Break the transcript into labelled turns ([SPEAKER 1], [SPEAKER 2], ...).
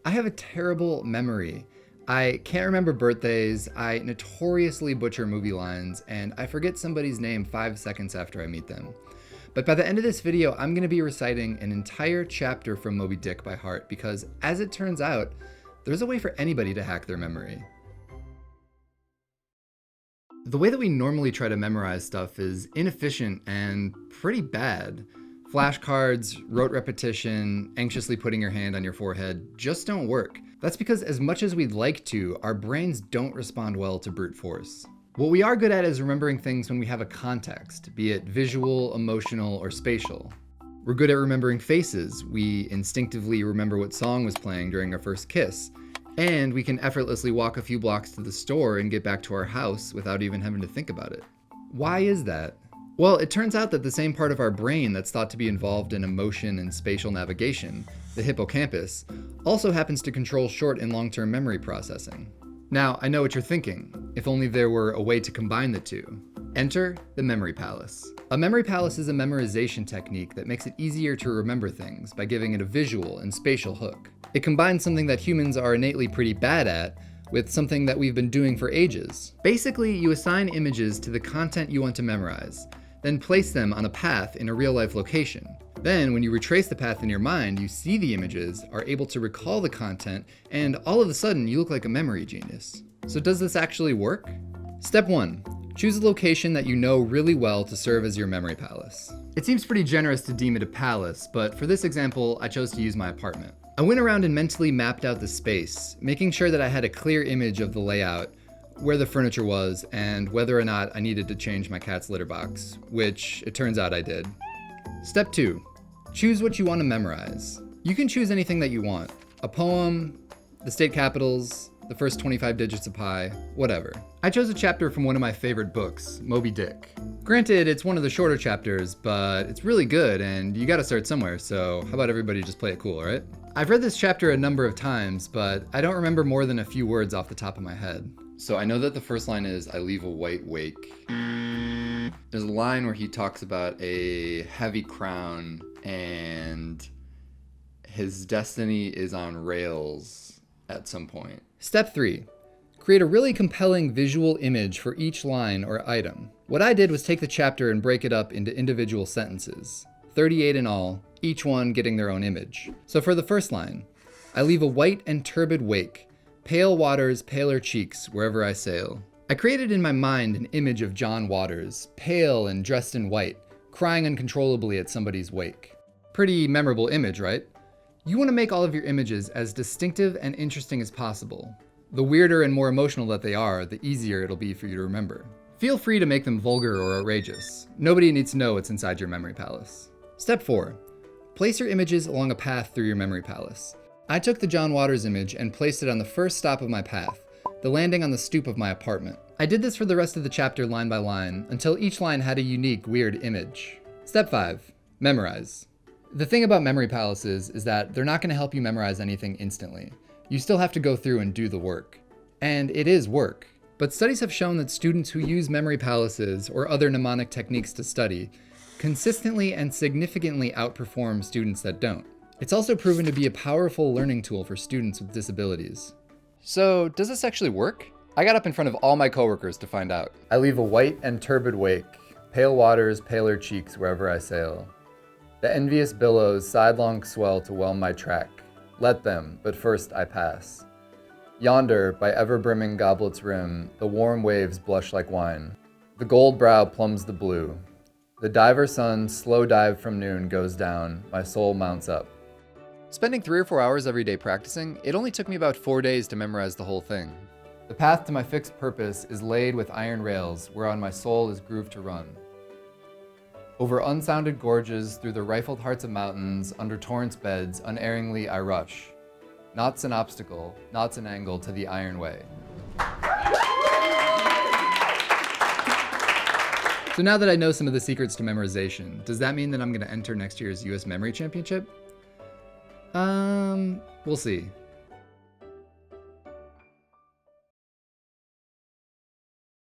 [SPEAKER 1] I have a terrible memory. I can't remember birthdays, I notoriously butcher movie lines, and I forget somebody's name 5 seconds after I meet them. But by the end of this video, I'm going to be reciting an entire chapter from Moby Dick by heart because, as it turns out, there's a way for anybody to hack their memory. The way that we normally try to memorize stuff is inefficient and pretty bad. Flashcards, rote repetition, anxiously putting your hand on your forehead just don't work. That's because as much as we'd like to, our brains don't respond well to brute force. What we are good at is remembering things when we have a context, be it visual, emotional, or spatial. We're good at remembering faces. We instinctively remember what song was playing during our first kiss. And we can effortlessly walk a few blocks to the store and get back to our house without even having to think about it. Why is that? Well, it turns out that the same part of our brain that's thought to be involved in emotion and spatial navigation, the hippocampus, also happens to control short and long-term memory processing. Now, I know what you're thinking. If only there were a way to combine the two. Enter the memory palace. A memory palace is a memorization technique that makes it easier to remember things by giving it a visual and spatial hook. It combines something that humans are innately pretty bad at with something that we've been doing for ages. Basically, you assign images to the content you want to memorize, then place them on a path in a real-life location. Then, when you retrace the path in your mind, you see the images, are able to recall the content, and all of a sudden, you look like a memory genius. So does this actually work? Step 1. Choose a location that you know really well to serve as your memory palace. It seems pretty generous to deem it a palace, but for this example, I chose to use my apartment. I went around and mentally mapped out the space, making sure that I had a clear image of the layout, where the furniture was, and whether or not I needed to change my cat's litter box, which it turns out I did. Step 2. Choose what you want to memorize. You can choose anything that you want. A poem, the state capitals, the first 25 digits of pi, whatever. I chose a chapter from one of my favorite books, Moby Dick. Granted, it's one of the shorter chapters, but it's really good and you gotta start somewhere, so how about everybody just play it cool, right? I've read this chapter a number of times, but I don't remember more than a few words off the top of my head. So I know that the first line is, I leave a white wake. There's a line where he talks about a heavy crown and his destiny is on rails at some point. Step 3. Create a really compelling visual image for each line or item. What I did was take the chapter and break it up into individual sentences, 38 in all, each one getting their own image. So for the first line, I leave a white and turbid wake, pale waters, paler cheeks, wherever I sail. I created in my mind an image of John Waters, pale and dressed in white, crying uncontrollably at somebody's wake. Pretty memorable image, right? You want to make all of your images as distinctive and interesting as possible. The weirder and more emotional that they are, the easier it'll be for you to remember. Feel free to make them vulgar or outrageous. Nobody needs to know what's inside your memory palace. Step 4. Place your images along a path through your memory palace. I took the John Waters image and placed it on the first stop of my path, the landing on the stoop of my apartment. I did this for the rest of the chapter line by line, until each line had a unique, weird image. Step 5. Memorize. The thing about memory palaces is that they're not going to help you memorize anything instantly. You still have to go through and do the work. And it is work. But studies have shown that students who use memory palaces or other mnemonic techniques to study consistently and significantly outperform students that don't. It's also proven to be a powerful learning tool for students with disabilities. So, does this actually work? I got up in front of all my coworkers to find out. I leave a white and turbid wake, pale waters, paler cheeks wherever I sail. The envious billows sidelong swell to whelm my track. Let them, but first I pass. Yonder, by ever-brimming goblets' rim, the warm waves blush like wine. The gold brow plumbs the blue. The diver sun's slow dive from noon goes down, my soul mounts up. Spending 3 or 4 hours every day practicing, it only took me about 4 days to memorize the whole thing. The path to my fixed purpose is laid with iron rails, whereon my soul is grooved to run. Over unsounded gorges, through the rifled hearts of mountains, under torrents' beds, unerringly I rush. Naught's an obstacle, naught's an angle to the iron way. So now that I know some of the secrets to memorization, does that mean that I'm going to enter next year's US Memory Championship? We'll see.